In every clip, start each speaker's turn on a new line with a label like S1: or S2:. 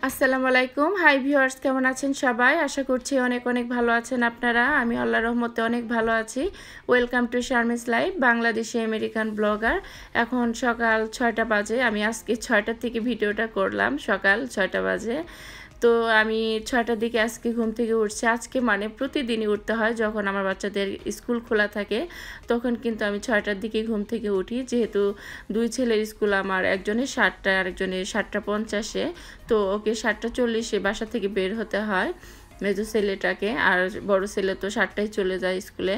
S1: আসসালামু আলাইকুম। Hi viewers, কেমন আছেন সবাই? আশা করছি অনেক অনেক ভালো আছেন আপনারা। আমি আল্লাহর রহমতে অনেক ভালো আছি। Welcome to Sharmi's life, Bangladeshi American blogger. এখন সকাল 6টা বাজে। আমি আজকে 6টার থেকে ভিডিওটা করলাম, সকাল 6টা বাজে। তো আমি 6টার দিকে আজকে ঘুম থেকে উঠছি। আজকে মানে প্রতিদিনই উঠতে হয়, যখন আমার বাচ্চাদের স্কুল খোলা থাকে তখন কিন্তু আমি 6টার দিকে ঘুম থেকে উঠি। যেহেতু দুই ছেলের স্কুল, আমার একজনের 7টায় আর একজনের 7:50-এ। তো ওকে 7:40-এ বাসা থেকে বের হতে হয়, মেজো ছেলেটাকে। আর বড় ছেলে তো 7টায় চলে যায় স্কুলে।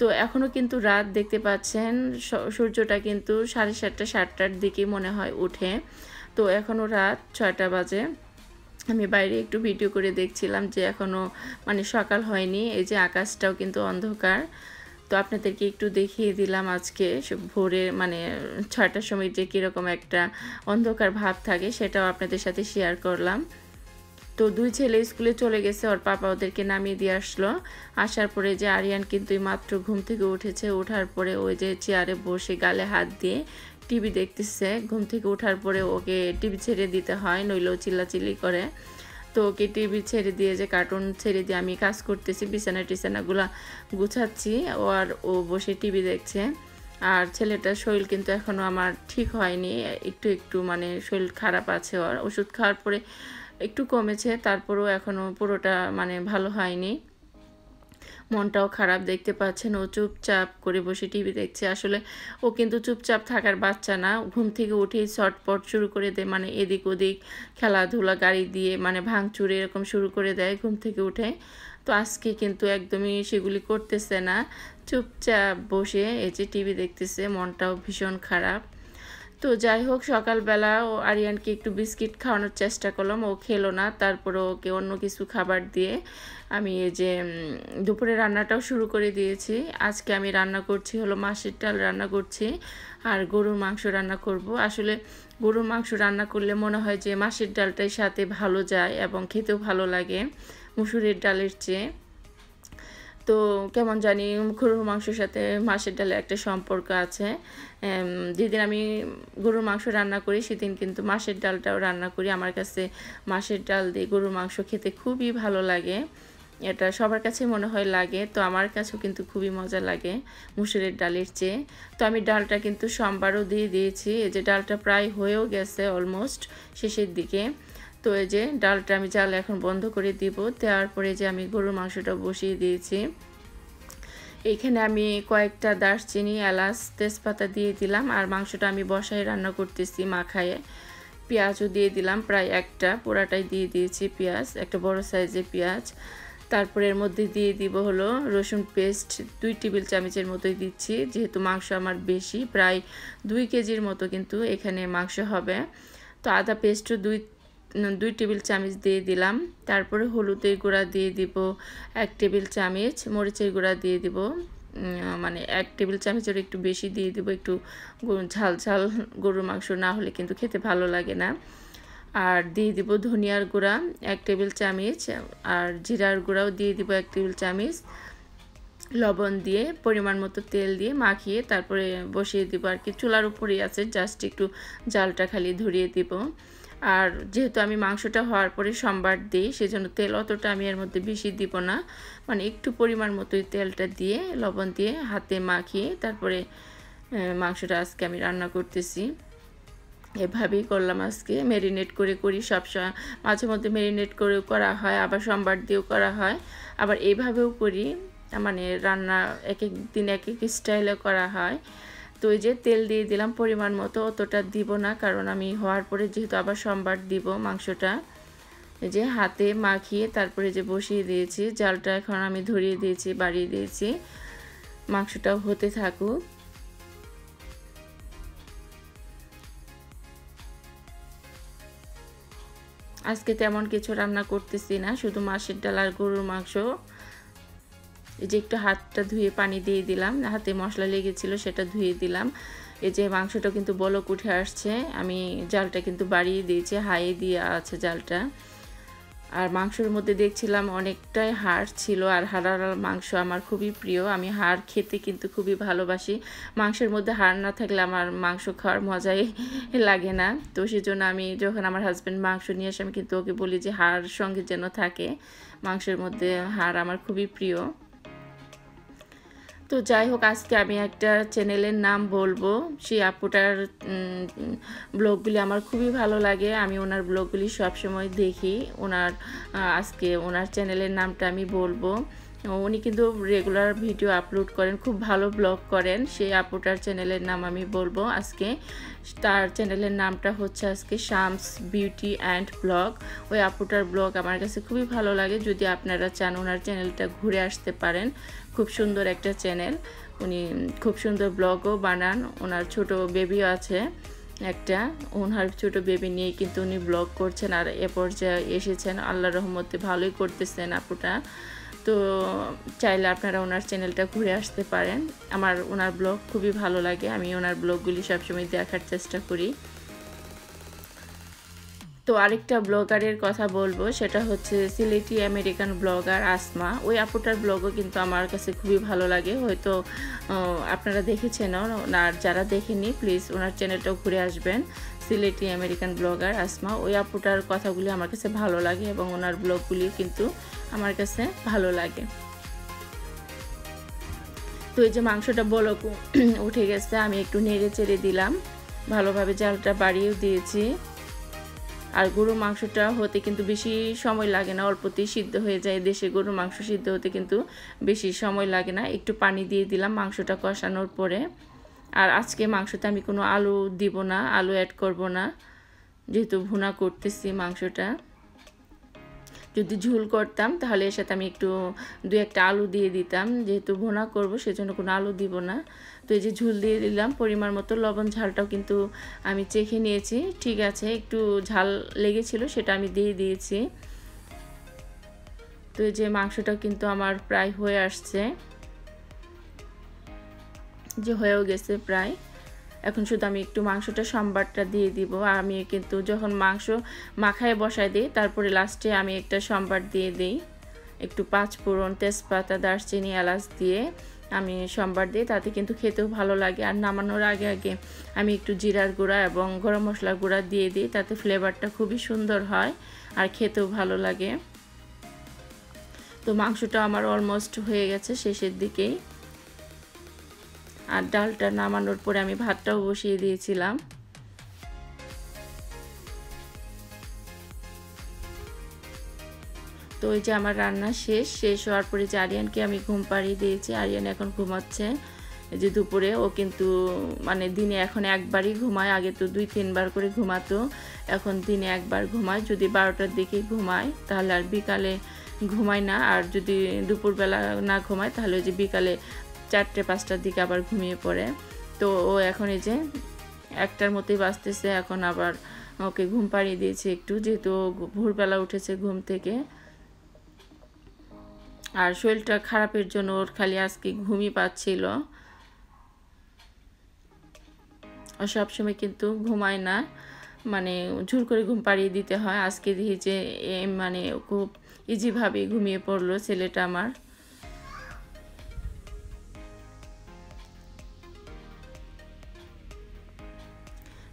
S1: তো এখনও কিন্তু রাত, দেখতে পাচ্ছেন সূর্যটা কিন্তু 7:30-7টার দিকে মনে হয় উঠে। তো এখনও রাত 6টা বাজে। আমি বাইরে একটু ভিডিও করে দেখছিলাম যে এখনও মানে সকাল হয়নি, এই যে আকাশটাও কিন্তু অন্ধকার। তো আপনাদেরকে একটু দেখিয়ে দিলাম আজকে ভোরে মানে 6টার সময় যে কীরকম একটা অন্ধকার ভাব থাকে, সেটাও আপনাদের সাথে শেয়ার করলাম। তো দুই ছেলে স্কুলে চলে গেছে, ওর পাপা ওদেরকে নামিয়ে দিয়ে আসলো। আসার পরে যে আরিয়ান কিন্তু মাত্র ঘুম থেকে উঠেছে। ওঠার পরে ওই যে চেয়ারে বসে গালে হাত দিয়ে টিভি দেখতেছে। ঘুম থেকে ওঠার পরে ওকে টিভি ছেড়ে দিতে হয়, নইলেও চিল্লাচিল্লি করে। তো ওকে টিভি ছেড়ে দিয়ে, যে কার্টুন ছেড়ে দিয়ে আমি কাজ করতেছি, বিছানাগুলো গুছাচ্ছি। ও বসে টিভি দেখছে। আর ছেলেটার শরীর কিন্তু এখনও আমার ঠিক হয়নি, একটু একটু মানে শরীর খারাপ আছে। ওর ওষুধ খাওয়ার পরে একটু কমেছে, তারপরেও এখনও পুরোটা মানে ভালো হয়নি। মনটাও খারাপ, দেখতে পাচ্ছেন ও চুপচাপ করে বসে টিভি দেখছে। আসলে ও কিন্তু চুপচাপ থাকার বাচ্চা না। ঘুম থেকে উঠেই চটপট শুরু করে দেয়, মানে এদিক ওদিক খেলাধুলা, গাড়ি দিয়ে মানে ভাঙচুর এরকম শুরু করে দেয় ঘুম থেকে উঠে। তো আজকে কিন্তু একদমই সেগুলি করতেছে না, চুপচাপ বসে এই যে টিভি দেখতেছে। মনটাও ভীষণ খারাপ। তো যাই হোক, সকালবেলা ও আরিয়ানকে একটু বিস্কিট খাওয়ানোর চেষ্টা করলাম, ও খেলো না। তারপরে ওকে অন্য কিছু খাবার দিয়ে আমি এই যে দুপুরে রান্নাটাও শুরু করে দিয়েছি। আজকে আমি রান্না করছি হলো মাছের ডাল রান্না করছি, আর গরুর মাংস রান্না করব। আসলে গরুর মাংস রান্না করলে মনে হয় যে মাছের ডালটাই সাথে ভালো যায় এবং খেতেও ভালো লাগে মুসুরের ডালের চেয়ে। তো কেমন জানি গরুর মাংসের সাথে মাছের ডালে একটা সম্পর্ক আছে। যেদিন আমি গরুর মাংস রান্না করি সেদিন কিন্তু মাছের ডালটাও রান্না করি। আমার কাছে মাছের ডাল দিয়ে গরুর মাংস খেতে খুবই ভালো লাগে। এটা সবার কাছে মনে হয় লাগে, তো আমার কাছেও কিন্তু খুবই মজা লাগে মুসুরের ডালের চেয়ে। তো আমি ডালটা কিন্তু সোমবারও দিয়ে দিয়েছি। এই যে ডালটা প্রায় হয়েও গেছে, অলমোস্ট শেষের দিকে। তো এই যে ডালটা আমি জাল এখন বন্ধ করে দিব। দেওয়ার পরে যে আমি গরুর মাংসটা বসিয়ে দিয়েছি। এইখানে আমি কয়েকটা দারচিনি, এলাচ, তেজপাতা দিয়ে দিলাম। আর মাংসটা আমি বসায় রান্না করতেছি মাখায়ে। পেঁয়াজও দিয়ে দিলাম, প্রায় একটা পোড়াটাই দিয়ে দিয়েছি পেঁয়াজ, একটা বড় সাইজের পেঁয়াজ। তারপরে এর মধ্যে দিয়ে দিব হলো রসুন পেস্ট 2 টেবিল চামচের মতোই দিচ্ছি, যেহেতু মাংস আমার বেশি, প্রায় 2 কেজির মতো কিন্তু এখানে মাংস হবে। তো আদা পেস্টও 2 টেবিল চামচ দিয়ে দিলাম। তারপরে হলুদের গুঁড়া দিয়ে দিব 1 টেবিল চামচ, মরিচের গুঁড়া দিয়ে দিব মানে 1 টেবিল চামচের একটু বেশি দিয়ে দিব। একটু ঝাল ঝাল গরুর মাংস না হলে কিন্তু খেতে ভালো লাগে না। আর দিয়ে দিব ধনিয়ার গুঁড়া 1 টেবিল চামচ, আর জিরার গুঁড়াও দিয়ে দিব 1 টেবিল চামচ। লবণ দিয়ে পরিমাণ মতো তেল দিয়ে মাখিয়ে তারপরে বসিয়ে দিব আর কি। চুলার উপরেই আছে, জাস্ট একটু জালটা খালি ধরিয়ে দিব। আর যেহেতু আমি মাংসটা হওয়ার পরে সম্বার দিই, সেজন্য তেল অতটা আমি এর মধ্যে বেশি দিব না, মানে একটু পরিমাণ মতোই তেলটা দিয়ে লবণ দিয়ে হাতে মাখিয়ে তারপরে মাংসটা আজকে আমি রান্না করতেছি। এভাবেই করলাম আজকে, ম্যারিনেট করে করি সবসময়। মাঝে মধ্যে ম্যারিনেট করেও করা হয়, আবার সম্বার দিয়েও করা হয়, আবার এইভাবেও করি। মানে রান্না এক এক দিন এক এক স্টাইলে করা হয়। তো এই যে তেল দিয়ে দিলাম পরিমাণ মতো, অতটা দিব না, কারণ আমি হওয়ার পরে যেহেতু আবার সম্বার দিব মাংসটা। এই যে হাতে মাখিয়ে তারপরে যে বসিয়ে দিয়েছি, জালটা এখন আমি ধরিয়ে দিয়েছি, বাড়িয়ে দিয়েছি। মাংসটাও হতে থাকুক। আজকে তেমন কিছু রান্না করতেছি না, শুধু মাছের ডাল আর গরুর মাংস। এই যে একটু হাতটা ধুয়ে পানি দিয়ে দিলাম, হাতে মশলা লেগেছিল সেটা ধুয়ে দিলাম। এই যে মাংসটা কিন্তু বলক উঠে আসছে, আমি জালটা কিন্তু বাড়িয়ে দিয়েছি, হাই দিয়ে আছে জালটা। আর মাংসের মধ্যে দেখছিলাম অনেকটাই হাড় ছিল, আর হাড়ার মাংস আমার খুবই প্রিয়। আমি হাড় খেতে কিন্তু খুবই ভালোবাসি। মাংসের মধ্যে হাড় না থাকলে আমার মাংস খাওয়ার মজাই লাগে না। তো সেজন্য আমি যখন আমার হাজব্যান্ড মাংস নিয়ে আসে আমি কিন্তু ওকে বলি যে হাড় সঙ্গে যেন থাকে, মাংসের মধ্যে হাড় আমার খুবই প্রিয়। তো যাই হোক, আজকে আমি একটা চ্যানেলের নাম বলবো। সেই আপুটার ব্লগগুলি আমার খুবই ভালো লাগে, আমি ওনার ব্লগগুলি সবসময় দেখি। আজকে ওনার চ্যানেলের নামটা আমি বলবো। উনি কিন্তু রেগুলার ভিডিও আপলোড করেন, খুব ভালো ব্লগ করেন। সেই আপুটার চ্যানেলের নাম আমি বলবো আজকে। তার চ্যানেলের নামটা হচ্ছে আজকে শামস বিউটি অ্যান্ড ব্লগ। ওই আপুটার ব্লগ আমার কাছে খুবই ভালো লাগে। যদি আপনারা চান ওনার চ্যানেলটা ঘুরে আসতে পারেন, খুব সুন্দর একটা চ্যানেল। উনি খুব সুন্দর ব্লগও বানান। ওনার ছোট বেবিও আছে একটা, ওনার ছোট বেবি নিয়ে কিন্তু উনি ব্লগ করছেন, আর এ পর্যায়ে এসেছেন। আল্লাহর রহমতে ভালোই করতেছেন আপুটা। তো চাইলে আপনারা ওনার চ্যানেলটা ঘুরে আসতে পারেন। আমার ওনার ব্লগ খুবই ভালো লাগে, আমি ওনার ব্লগগুলি সবসময় দেখার চেষ্টা করি। তো আরেকটা ব্লগারের কথা বলবো, সেটা হচ্ছে সিলেটি আমেরিকান ব্লগার আসমা। ওই আপুটার ব্লগও কিন্তু আমার কাছে খুবই ভালো লাগে। হয়তো আপনারা দেখেছেন, আর যারা দেখেনি প্লিজ ওনার চ্যানেলটাও ঘুরে আসবেন। সিলেটি আমেরিকান ব্লগার আসমা, ওই আপুটার কথাগুলি আমার কাছে ভালো লাগে এবং ওনার ব্লগগুলিও কিন্তু আমার কাছে ভালো লাগে। তো এই যে মাংসটা বলক উঠে গেছে, আমি একটু নেড়ে চেড়ে দিলাম, ভালোভাবে জালটা বাড়িয়েও দিয়েছি। আর গরুর মাংসটা হতে কিন্তু বেশি সময় লাগে না, অল্পতেই সিদ্ধ হয়ে যায়। দেশে গরুর মাংস সিদ্ধ হতে কিন্তু বেশি সময় লাগে না। একটু পানি দিয়ে দিলাম মাংসটা কষানোর পরে। আর আজকে মাংসতে আমি কোনো আলু দিব না, আলু অ্যাড করব না, যেহেতু ভুনা করতেছি মাংসটা। যদি ঝোল করতাম তাহলে এর সাথে আমি একটু 2-1টা আলু দিয়ে দিতাম, যেহেতু ভুনা করব সেজন্য কোনো আলু দিব না। তো এই যে ঝোল দিয়ে দিলাম পরিমাণ মতো। লবণ ঝালটাও কিন্তু আমি চেখে নিয়েছি, ঠিক আছে, একটু ঝাল লেগেছিল সেটা আমি দিয়ে দিয়েছি। তো এই যে মাংসটাও কিন্তু আমার প্রায় হয়ে আসছে, যে হয়েও গেছে প্রায়। এখন শুধু আমি একটু মাংসটা সম্বারটা দিয়ে দিব। আমি কিন্তু যখন মাংস মাখায় বসায় দিই তারপরে লাস্টে আমি একটা সম্বার দিয়ে দিই, একটু 5 ফোড়ন, তেজপাতা, দারচিনি, এলাচ দিয়ে আমি সম্বার দিই, তাতে কিন্তু খেতেও ভালো লাগে। আর নামানোর আগে আগে আমি একটু জিরার গুঁড়া এবং গরম মশলার গুঁড়া দিয়ে দিই, তাতে ফ্লেভারটা খুবই সুন্দর হয় আর খেতেও ভালো লাগে। তো মাংসটা আমার অলমোস্ট হয়ে গেছে, শেষের দিকেই। আর ডালটা নামানোর পরে আমি ভাতটাও বসিয়ে দিয়েছিলাম। তো ওই যে আমার রান্না শেষ হওয়ার পরে যে আরিয়ানকে আমি ঘুম পাড়িয়ে দিয়েছি। আরিয়ান এখন ঘুমাচ্ছে। এই যে দুপুরে ও কিন্তু মানে দিনে এখন একবারই ঘুমায়, আগে তো 2-3 বার করে ঘুমাতো, এখন দিনে একবার ঘুমায়। যদি 12টার দিকে ঘুমায় তাহলে আর বিকালে ঘুমায় না, আর যদি দুপুরবেলা না ঘুমায় তাহলে ওই যে বিকালে 4টে-5টার দিকে আবার ঘুমিয়ে পড়ে। তো ও এখন এই যে 1টার মতোই বাজতেছে, এখন আবার ওকে ঘুম পাড়িয়ে দিয়েছি একটু, যেহেতু ভোরবেলা উঠেছে ঘুম থেকে। আর শরীরটা খারাপের জন্য ওর খালি আজকে ঘুমই পাচ্ছিল, ও সবসময় কিন্তু ঘুমায় না, মানে জোর করে ঘুম পাড়িয়ে দিতে হয়। আজকে দেখি যে মানে খুব ইজিভাবে ঘুমিয়ে পড়লো ছেলেটা আমার।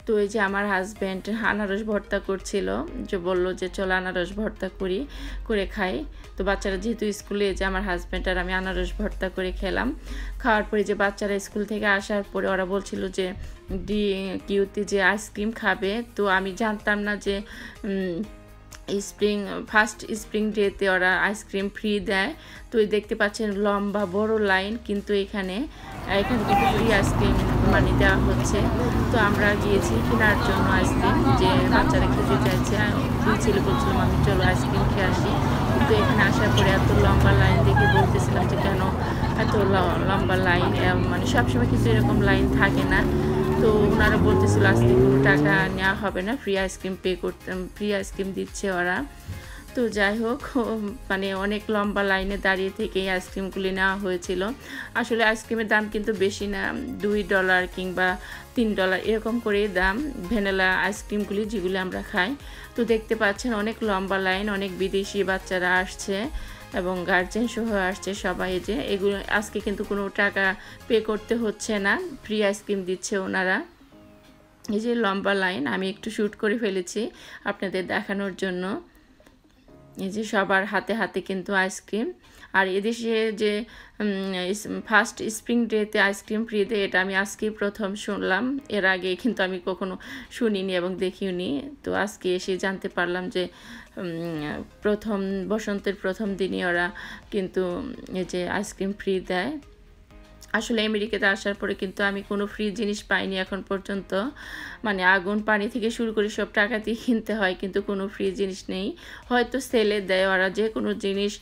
S1: তো এই যে আমার হাজব্যান্ড আনারস ভর্তা করছিল, যে বললো যে চলো আনারস ভর্তা করে খাই। তো বাচ্চারা যেহেতু স্কুলে, যে আমার হাজব্যান্ড আর আমি আনারস ভর্তা করে খেলাম। খাওয়ার পরে যে বাচ্চারা স্কুল থেকে আসার পরে ওরা বলছিল যে কিউতে যে আইসক্রিম খাবে। তো আমি জানতাম না যে ফার্স্ট স্প্রিং ডেতে ওরা আইসক্রিম ফ্রি দেয়। তো দেখতে পাচ্ছেন লম্বা বড় লাইন, কিন্তু এখানে কিন্তু ফ্রি আইসক্রিম মানে দেওয়া হচ্ছে। তো আমরা গিয়েছি কেনার জন্য আইসক্রিম, যে বাচ্চারা খেতে চাইছে। দুই ছেলে বলছিলাম আমি চলো আইসক্রিম খেয়ে আসি, কিন্তু এখানে আসার পরে এত লম্বা লাইন দেখে বলতেছিলাম যে কেন এত লম্বা লাইন, মানে সবসময় কিন্তু এরকম লাইন থাকে না। তো ওনারা বলতেছিল আজকে কোনো টাকা নেওয়া হবে না, ফ্রি আইসক্রিম দিচ্ছে ওরা। তো তো যাই হোক মানে অনেক লম্বা লাইনে দাঁড়িয়ে থেকেই আইসক্রিমগুলি নেওয়া হয়েছিল। আসলে আইসক্রিমের দাম কিন্তু বেশি না, $2 কিংবা $3 এরকম করেই দাম ভ্যানিলা আইসক্রিমগুলি যেগুলি আমরা খাই। তো দেখতে পাচ্ছেন অনেক লম্বা লাইন, অনেক বিদেশি বাচ্চারা আসছে এবং গার্জেন সহ আসছে সবাই। যে এগুলো আজকে কিন্তু কোনো টাকা পে করতে হচ্ছে না, ফ্রি আইসক্রিম দিচ্ছে ওনারা। এই যে লম্বা লাইন, আমি একটু শ্যুট করে ফেলেছি আপনাদের দেখানোর জন্য। এই যে সবার হাতে হাতে কিন্তু আইসক্রিম। আর এদেশে যে ফার্স্ট স্প্রিং ডেতে আইসক্রিম ফ্রি দেয়, এটা আমি আজকেই প্রথম শুনলাম। এর আগে কিন্তু আমি কখনো শুনিনি এবং দেখিওনি। তো আজকে এসে জানতে পারলাম যে প্রথম বসন্তের প্রথম দিনই ওরা কিন্তু এই যে আইসক্রিম ফ্রি দেয়। আসলে আমেরিকাতে আসার পরে কিন্তু আমি কোনো ফ্রি জিনিস পাইনি এখন পর্যন্ত। মানে আগুন পানি থেকে শুরু করে সব টাকা দিয়ে কিনতে হয়, কিন্তু কোনো ফ্রি জিনিস নেই। হয়তো সেলে দেয় ওরা, যে কোনো জিনিস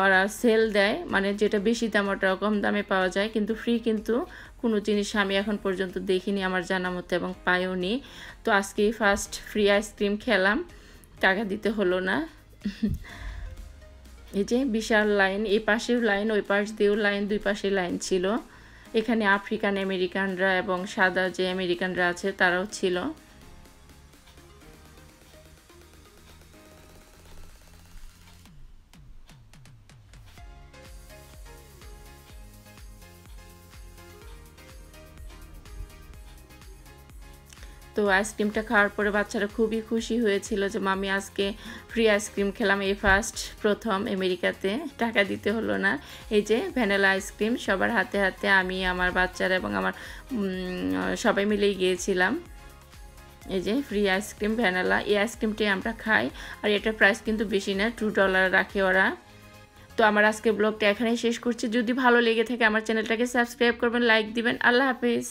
S1: ওরা সেল দেয়, মানে যেটা বেশি দাম ওটা কম দামে পাওয়া যায়, কিন্তু ফ্রি কিন্তু কোনো জিনিস আমি এখন পর্যন্ত দেখিনি আমার জানা মতো এবং পাইও নি। তো আজকেই ফার্স্ট ফ্রি আইসক্রিম খেলাম, টাকা দিতে হলো না। এই যে বিশাল লাইন, এই পাশেও লাইন, ওই পাশ দিয়েও লাইন, দুই পাশে লাইন ছিল। এখানে আফ্রিকান আমেরিকানরা এবং সাদা যে আমেরিকানরা আছে তারাও ছিল। তো আইসক্রিমটা খাওয়ার পরে বাচ্চারা খুবই খুশি হয়েছিল যে মামি আজকে ফ্রি আইসক্রিম খেলাম, এই ফার্স্ট প্রথম আমেরিকাতে, টাকা দিতে হলো না। এই যে ভ্যানিলা আইসক্রিম সবার হাতে হাতে, আমি আমার বাচ্চারা এবং আমার সবাই মিলেই গিয়েছিলাম। এই যে ফ্রি আইসক্রিম ভ্যানিলা, এই আইসক্রিমটাই আমরা খাই। আর এটার প্রাইস কিন্তু বেশি না, $2 রাখে ওরা। তো আমার আজকে ব্লগটা এখানেই শেষ করছি। যদি ভালো লেগে থাকে আমার চ্যানেলটাকে সাবস্ক্রাইব করবেন, লাইক দিবেন। আল্লাহ হাফিজ।